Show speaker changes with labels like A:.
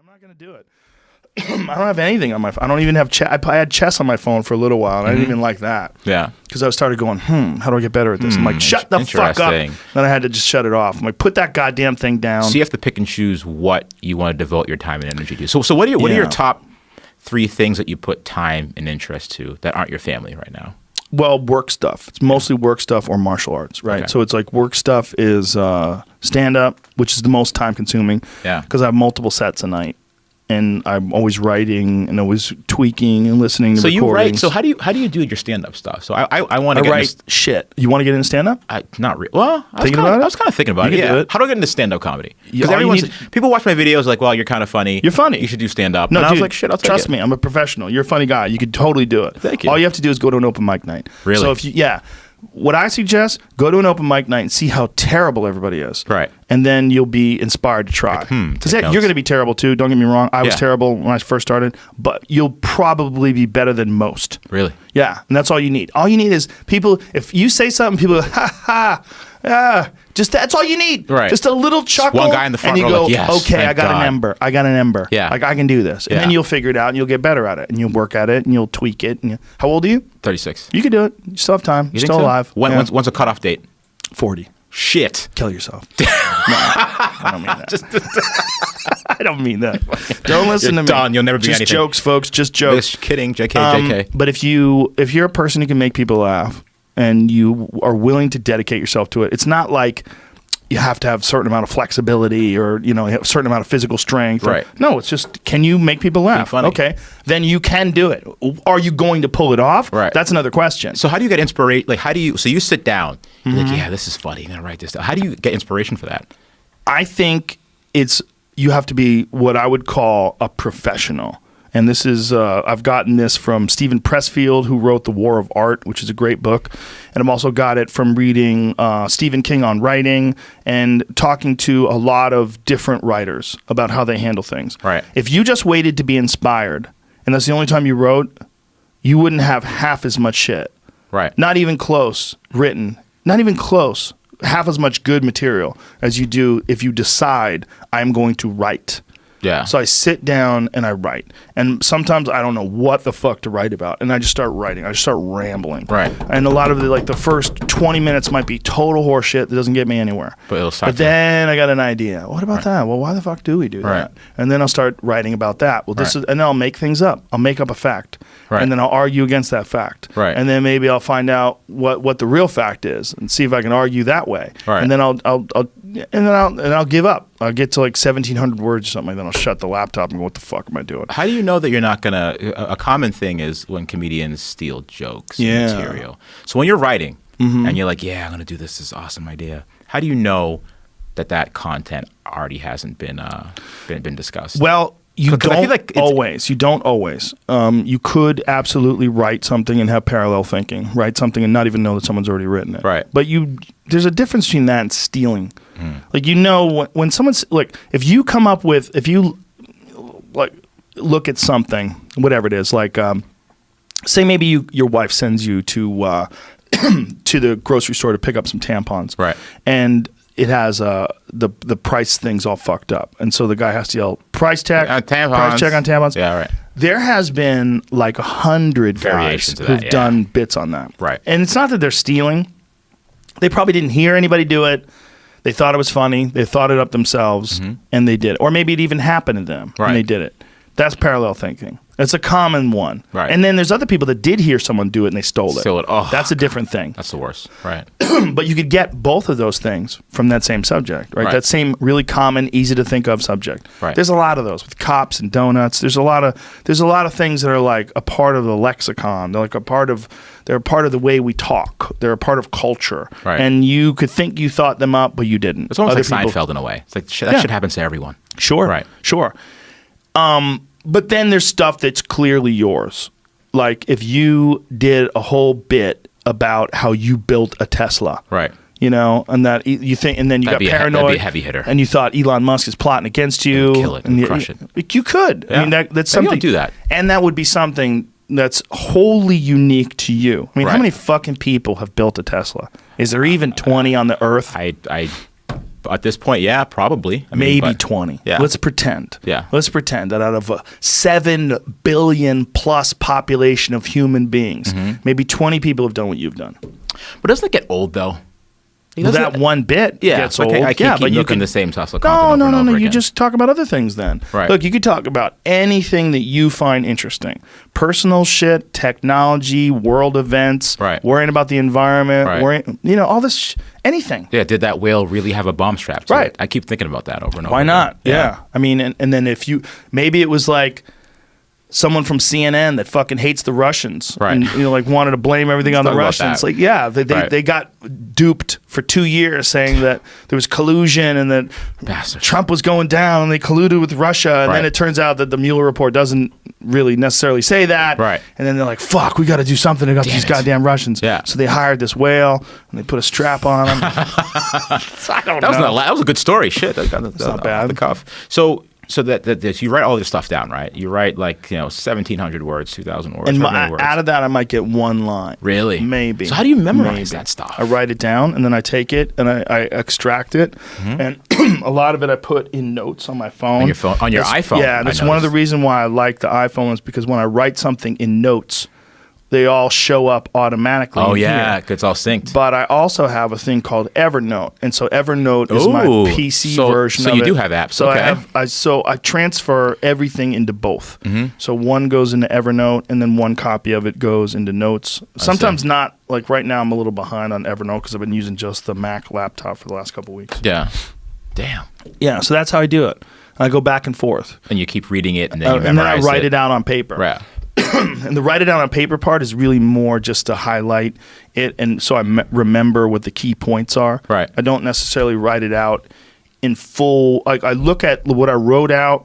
A: I'm not going to do it. I don't have anything on my phone. I don't even have chess. I had chess on my phone for a little while, and I didn't even like that.
B: Yeah.
A: Because I started going, how do I get better at this? I'm like, shut the fuck up. Then I had to just shut it off. I'm like, put that goddamn thing down.
B: So you have to pick and choose what you want to devote your time and energy to. So what are your top 3 things that you put time and interest to that aren't your family right now?
A: Well, work stuff. It's mostly work stuff or martial arts, right?
B: Okay.
A: So it's like work stuff is stand-up, which is the most time-consuming.
B: Yeah.
A: Because I have multiple sets a night. And I'm always writing and always tweaking and listening to recordings.
B: So you write. So how do you do your stand-up stuff? So I want to get
A: write shit. You want to get into stand-up?
B: Not really. Well, I was kind of thinking about it. Yeah. How do I get into stand-up comedy? Because people watch my videos like, well, you're kind of funny.
A: You're funny.
B: You should do stand-up.
A: No,
B: and
A: dude,
B: I was like, shit, I'll take
A: trust
B: it.
A: me. I'm a professional. You're a funny guy. You could totally do it.
B: Thank you.
A: All you have to do is go to an open mic night.
B: Really?
A: So what I suggest, go to an open mic night and see how terrible everybody is.
B: Right.
A: And then you'll be inspired to try. Because you're going to be terrible too. Don't get me wrong. I was terrible when I first started, but you'll probably be better than most.
B: Really?
A: Yeah. And that's all you need. All you need is people, if you say something, people go, just that's all you need.
B: Right.
A: Just a little chuckle.
B: One guy in the front
A: and you
B: row
A: go,
B: like, yes,
A: okay,
B: thank
A: I got
B: God.
A: an ember.
B: Yeah.
A: Like I can do this. And then you'll figure it out and you'll get better at it. And you'll work at it and you'll tweak it. And how old are you?
B: 36.
A: You can do it. You still have time. You're still alive.
B: When's a cutoff date?
A: 40.
B: Shit.
A: Kill yourself. No, I don't mean that. I don't mean that. Don't listen
B: You're
A: to me.
B: done. You'll never be
A: just
B: anything.
A: Jokes, folks. Just jokes.
B: Just kidding. JK.
A: But if you're a person who can make people laugh and you are willing to dedicate yourself to it, it's not like you have to have a certain amount of flexibility or a certain amount of physical strength.
B: Right.
A: No, it's just, can you make people laugh?
B: Funny.
A: Okay. Then you can do it. Are you going to pull it off?
B: Right.
A: That's another question.
B: So how do you get inspiration? Like, so you sit down, you're like, yeah, this is funny. I'm going to write this down. How do you get inspiration for that?
A: I think you have to be what I would call a professional. And this is, I've gotten this from Stephen Pressfield, who wrote The War of Art, which is a great book. And I've also got it from reading Stephen King on writing and talking to a lot of different writers about how they handle things.
B: Right.
A: If you just waited to be inspired, and that's the only time you wrote, you wouldn't have half as much shit.
B: Right.
A: Not even close written. Not even close. Half as much good material as you do if you decide I'm going to write.
B: Yeah.
A: So I sit down and I write. And sometimes I don't know what the fuck to write about. And I just start writing. I just start rambling.
B: Right.
A: And a lot of the first 20 minutes might be total horseshit that doesn't get me anywhere. But then I got an idea. What about that? Well, why the fuck do we do that? And then I'll start writing about that. Well, and then I'll make things up. I'll make up a fact.
B: Right.
A: And then I'll argue against that fact.
B: Right.
A: And then maybe I'll find out what the real fact is and see if I can argue that way.
B: Right.
A: And then I'll give up. I'll get to like 1,700 words or something, and then I'll shut the laptop and go, what the fuck am I doing?
B: How do you know that you're not going to... A common thing is when comedians steal jokes and material. So when you're writing and you're like, yeah, I'm going to do this awesome idea, how do you know that content already hasn't been discussed?
A: Well, you don't always. You could absolutely write something and have parallel thinking. Write something and not even know that someone's already written it.
B: Right.
A: But there's a difference between that and stealing. Like, when someone's like, if you like look at something, whatever it is, like say maybe your wife sends you to to the grocery store to pick up some tampons.
B: Right.
A: And it has the price thing's all fucked up, and so the guy has to yell price check on tampons.
B: Yeah, right.
A: There has been like 100 guys who've done bits on that.
B: Right.
A: And it's not that they're stealing. They probably didn't hear anybody do it. They thought it was funny. They thought it up themselves, and they did it. Or maybe it even happened to them, and they did it. That's parallel thinking. It's a common one.
B: Right.
A: And then there's other people that did hear someone do it, and they stole it.
B: Oh,
A: that's a different thing.
B: That's the worst. Right.
A: But you could get both of those things from that same subject, right? That same really common, easy to think of subject.
B: Right.
A: There's a lot of those with cops and donuts. There's a lot of things that are like a part of the lexicon. They're like they're a part of the way we talk. They're a part of culture.
B: Right.
A: And you could think you thought them up, but you didn't.
B: It's almost like Seinfeld in a way. It's like that shit happens to everyone.
A: Sure.
B: Right.
A: Sure. But then there's stuff that's clearly yours. Like if you did a whole bit about how you built a Tesla.
B: Right.
A: And that you think, and then you got paranoid.
B: That'd be a heavy hitter.
A: And you thought Elon Musk is plotting against you.
B: Kill it and crush it.
A: You could.
B: Yeah.
A: I mean, that's something.
B: You don't do that.
A: And that would be something that's wholly unique to you. I mean, how many fucking people have built a Tesla? Is there even 20 on the earth?
B: I At this point, yeah, probably.
A: Maybe 20.
B: Yeah.
A: Let's pretend.
B: Yeah.
A: Let's pretend that out of a 7 billion plus population of human beings, maybe 20 people have done what you've done.
B: But doesn't it get old, though?
A: Well, that one bit gets old.
B: I can't keep milking the same tussle content over and over
A: No. You
B: again.
A: just talk about other things then.
B: Right.
A: Look, you could talk about anything that you find interesting. Personal shit, technology, world events, worrying about the environment, worrying, all this, anything.
B: Yeah, did that whale really have a bomb strapped to it? I keep thinking about that over and over.
A: Why not?
B: Again.
A: Yeah. I mean, and then maybe it was like someone from CNN that fucking hates the Russians, and wanted to blame everything on the Russians. Like, they got duped for 2 years, saying that there was collusion and that Trump was going down, and they colluded with Russia, and then it turns out that the Mueller report doesn't really necessarily say that.
B: Right.
A: And then they're like, "Fuck, we got to do something about these goddamn Russians."
B: Yeah.
A: So they hired this whale, and they put a strap on him. I don't know.
B: That was a good story. Shit, that's
A: not bad.
B: Off the cuff. So that you write all this stuff down, right? You write 1,700 words, 2,000 words.
A: And out of that, I might get one line.
B: Really?
A: Maybe.
B: So how do you memorize that stuff?
A: I write it down, and then I take it and I extract it, and a lot of it I put in notes on my phone.
B: On your phone, on your iPhone.
A: Yeah, and it's one of the reasons why I like the iPhone is because when I write something in notes, they all show up automatically.
B: Oh, yeah, it's all synced.
A: But I also have a thing called Evernote, and so Evernote is my PC version of it.
B: So you do have apps.
A: So I transfer everything into both. So one goes into Evernote, and then one copy of it goes into Notes. Sometimes not. Like right now, I'm a little behind on Evernote because I've been using just the Mac laptop for the last couple of weeks.
B: Yeah. Damn.
A: Yeah, so that's how I do it. I go back and forth.
B: And you keep reading it, and then you memorize
A: and then I write it out on paper.
B: Right.
A: And the write it down on paper part is really more just to highlight it, and so I remember what the key points are.
B: Right.
A: I don't necessarily write it out in full. Like I look at what I wrote out